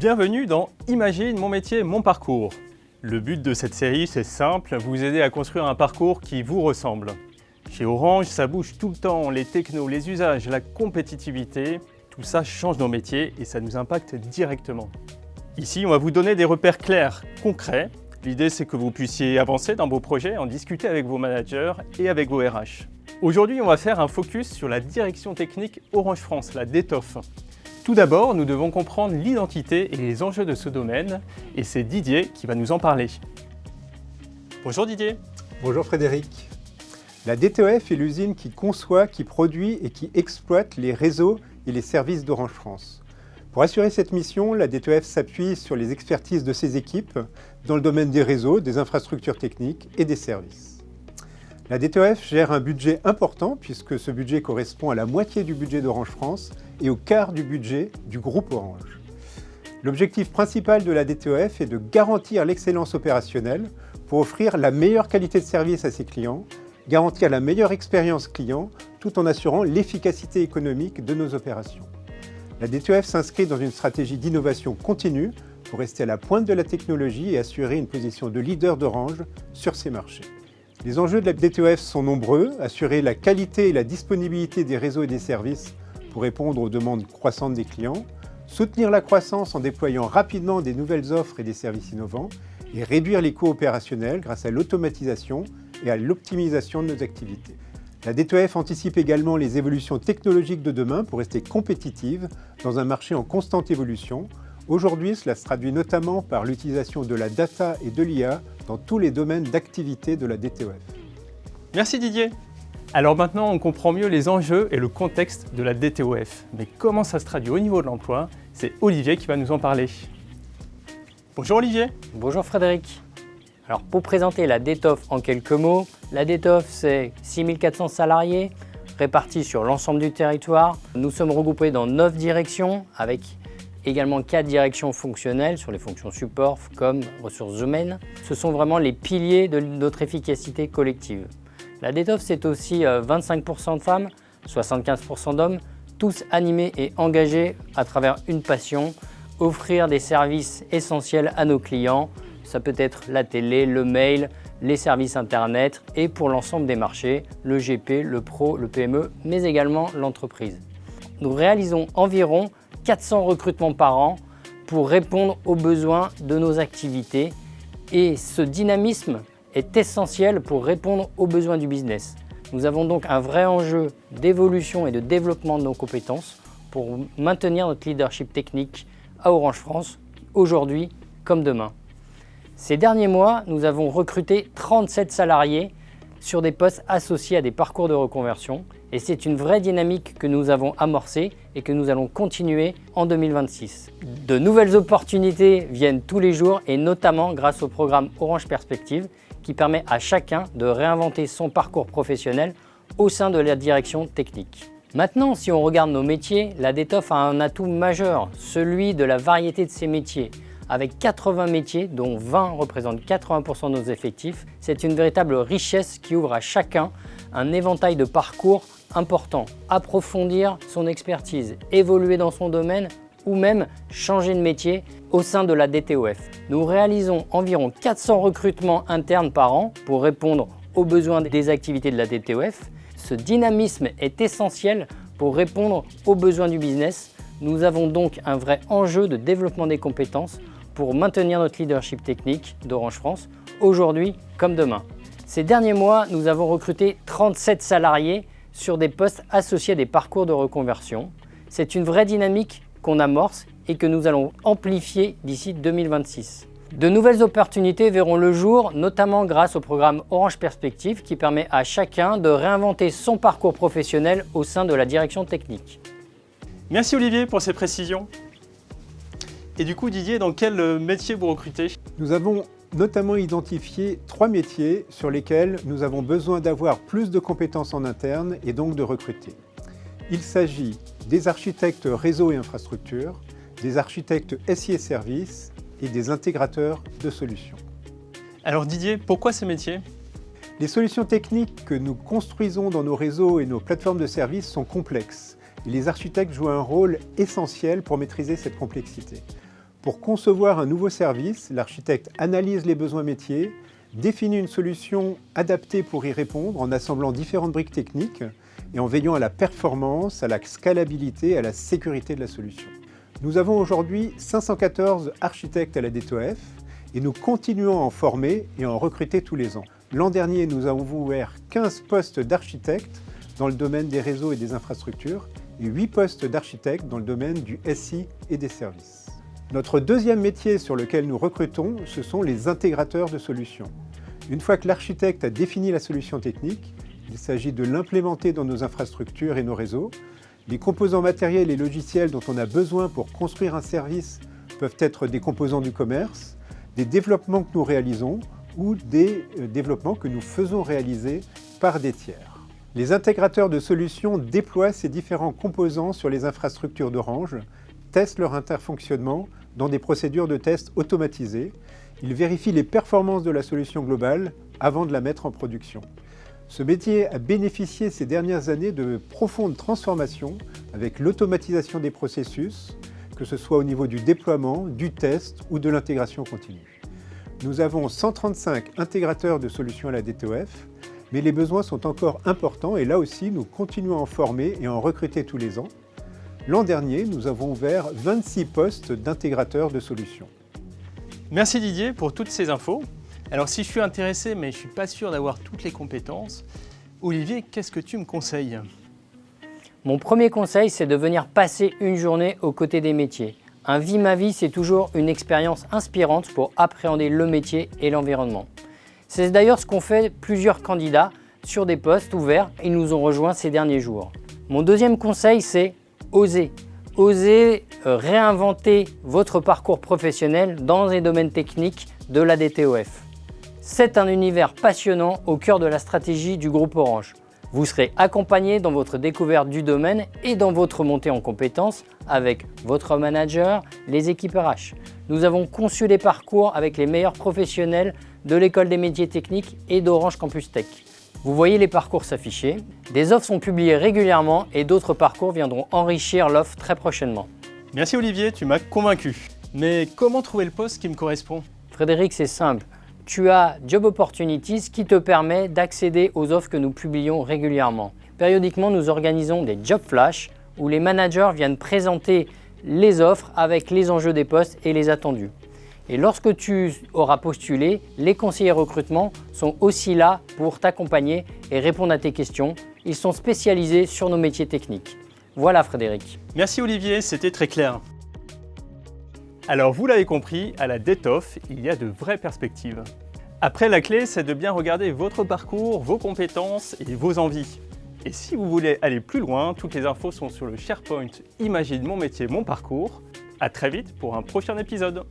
Bienvenue dans Imagine mon métier, mon parcours. Le but de cette série, c'est simple, vous aider à construire un parcours qui vous ressemble. Chez Orange, ça bouge tout le temps, les technos, les usages, la compétitivité, tout ça change nos métiers et ça nous impacte directement. Ici, on va vous donner des repères clairs, concrets. L'idée, c'est que vous puissiez avancer dans vos projets, en discuter avec vos managers et avec vos RH. Aujourd'hui, on va faire un focus sur la direction technique Orange France, la DTOF. Tout d'abord, nous devons comprendre l'identité et les enjeux de ce domaine, et c'est Didier qui va nous en parler. Bonjour Didier. Bonjour Frédéric. La DTOF est l'usine qui conçoit, qui produit et qui exploite les réseaux et les services d'Orange France. Pour assurer cette mission, la DTOF s'appuie sur les expertises de ses équipes dans le domaine des réseaux, des infrastructures techniques et des services. La DTOF gère un budget important puisque ce budget correspond à la moitié du budget d'Orange France et au quart du budget du groupe Orange. L'objectif principal de la DTOF est de garantir l'excellence opérationnelle pour offrir la meilleure qualité de service à ses clients, garantir la meilleure expérience client tout en assurant l'efficacité économique de nos opérations. La DTOF s'inscrit dans une stratégie d'innovation continue pour rester à la pointe de la technologie et assurer une position de leader d'Orange sur ces marchés. Les enjeux de la DTOF sont nombreux, assurer la qualité et la disponibilité des réseaux et des services pour répondre aux demandes croissantes des clients, soutenir la croissance en déployant rapidement des nouvelles offres et des services innovants et réduire les coûts opérationnels grâce à l'automatisation et à l'optimisation de nos activités. La DTOF anticipe également les évolutions technologiques de demain pour rester compétitive dans un marché en constante évolution. Aujourd'hui, cela se traduit notamment par l'utilisation de la data et de l'IA dans tous les domaines d'activité de la DTOF. Merci Didier. Alors maintenant, on comprend mieux les enjeux et le contexte de la DTOF. Mais comment ça se traduit au niveau de l'emploi? C'est Olivier qui va nous en parler. Bonjour Olivier. Bonjour Frédéric. Alors pour présenter la DTOF en quelques mots, la DTOF c'est 6400 salariés répartis sur l'ensemble du territoire. Nous sommes regroupés dans 9 directions avec également 4 directions fonctionnelles sur les fonctions support comme ressources humaines. Ce sont vraiment les piliers de notre efficacité collective. La DTOF, c'est aussi 25% de femmes, 75% d'hommes, tous animés et engagés à travers une passion, offrir des services essentiels à nos clients. Ça peut être la télé, le mail, les services internet et pour l'ensemble des marchés, le GP, le pro, le PME, mais également l'entreprise. Nous réalisons environ 400 recrutements par an pour répondre aux besoins de nos activités et ce dynamisme est essentiel pour répondre aux besoins du business. Nous avons donc un vrai enjeu d'évolution et de développement de nos compétences pour maintenir notre leadership technique à Orange France, aujourd'hui comme demain. Ces derniers mois, nous avons recruté 37 salariés sur des postes associés à des parcours de reconversion et c'est une vraie dynamique que nous avons amorcée et que nous allons continuer en 2026. De nouvelles opportunités viennent tous les jours et notamment grâce au programme Orange Perspective qui permet à chacun de réinventer son parcours professionnel au sein de la direction technique. Maintenant, si on regarde nos métiers, la DTOF a un atout majeur, celui de la variété de ses métiers. Avec 80 métiers, dont 20 représentent 80% de nos effectifs, c'est une véritable richesse qui ouvre à chacun un éventail de parcours important. Approfondir son expertise, évoluer dans son domaine ou même changer de métier au sein de la DTOF. Nous réalisons environ 400 recrutements internes par an pour répondre aux besoins des activités de la DTOF. Ce dynamisme est essentiel pour répondre aux besoins du business. Nous avons donc un vrai enjeu de développement des compétences pour maintenir notre leadership technique d'Orange France, aujourd'hui comme demain. Ces derniers mois, nous avons recruté 37 salariés sur des postes associés à des parcours de reconversion. C'est une vraie dynamique qu'on amorce et que nous allons amplifier d'ici 2026. De nouvelles opportunités verront le jour, notamment grâce au programme Orange Perspective qui permet à chacun de réinventer son parcours professionnel au sein de la direction technique. Merci Olivier pour ces précisions. Et du coup Didier, dans quel métier vous recrutez? Nous avons notamment identifié 3 métiers sur lesquels nous avons besoin d'avoir plus de compétences en interne et donc de recruter. Il s'agit des architectes réseau et infrastructures, des architectes SI et services et des intégrateurs de solutions. Alors Didier, pourquoi ces métiers? Les solutions techniques que nous construisons dans nos réseaux et nos plateformes de services sont complexes. Et les architectes jouent un rôle essentiel pour maîtriser cette complexité. Pour concevoir un nouveau service, l'architecte analyse les besoins métiers, définit une solution adaptée pour y répondre en assemblant différentes briques techniques et en veillant à la performance, à la scalabilité, à la sécurité de la solution. Nous avons aujourd'hui 514 architectes à la DTOF et nous continuons à en former et à en recruter tous les ans. L'an dernier, nous avons ouvert 15 postes d'architectes dans le domaine des réseaux et des infrastructures et 8 postes d'architectes dans le domaine du SI et des services. Notre deuxième métier sur lequel nous recrutons, ce sont les intégrateurs de solutions. Une fois que l'architecte a défini la solution technique, il s'agit de l'implémenter dans nos infrastructures et nos réseaux. Les composants matériels et logiciels dont on a besoin pour construire un service peuvent être des composants du commerce, des développements que nous réalisons ou des développements que nous faisons réaliser par des tiers. Les intégrateurs de solutions déploient ces différents composants sur les infrastructures d'Orange, testent leur interfonctionnement dans des procédures de test automatisées. Ils vérifient les performances de la solution globale avant de la mettre en production. Ce métier a bénéficié ces dernières années de profondes transformations avec l'automatisation des processus, que ce soit au niveau du déploiement, du test ou de l'intégration continue. Nous avons 135 intégrateurs de solutions à la DTOF, mais les besoins sont encore importants et là aussi nous continuons à en former et à en recruter tous les ans. L'an dernier, nous avons ouvert 26 postes d'intégrateurs de solutions. Merci Didier pour toutes ces infos. Alors si je suis intéressé mais je ne suis pas sûr d'avoir toutes les compétences, Olivier, qu'est-ce que tu me conseilles ? Mon premier conseil, c'est de venir passer une journée aux côtés des métiers. Un vie-ma-vie, c'est toujours une expérience inspirante pour appréhender le métier et l'environnement. C'est d'ailleurs ce qu'ont fait plusieurs candidats sur des postes ouverts. Ils nous ont rejoints ces derniers jours. Mon deuxième conseil, c'est oser. Osez réinventer votre parcours professionnel dans les domaines techniques de la DTOF. C'est un univers passionnant au cœur de la stratégie du groupe Orange. Vous serez accompagné dans votre découverte du domaine et dans votre montée en compétences avec votre manager, les équipes RH. Nous avons conçu les parcours avec les meilleurs professionnels de l'école des métiers techniques et d'Orange Campus Tech. Vous voyez les parcours s'afficher. Des offres sont publiées régulièrement et d'autres parcours viendront enrichir l'offre très prochainement. Merci Olivier, tu m'as convaincu. Mais comment trouver le poste qui me correspond ? Frédéric, c'est simple. Tu as Job Opportunities qui te permet d'accéder aux offres que nous publions régulièrement. Périodiquement, nous organisons des Job Flash où les managers viennent présenter les offres avec les enjeux des postes et les attendus. Et lorsque tu auras postulé, les conseillers recrutement sont aussi là pour t'accompagner et répondre à tes questions. Ils sont spécialisés sur nos métiers techniques. Voilà Frédéric. Merci Olivier, c'était très clair. Alors vous l'avez compris, à la DTOF, il y a de vraies perspectives. Après, la clé, c'est de bien regarder votre parcours, vos compétences et vos envies. Et si vous voulez aller plus loin, toutes les infos sont sur le SharePoint Imagine mon métier, mon parcours. À très vite pour un prochain épisode.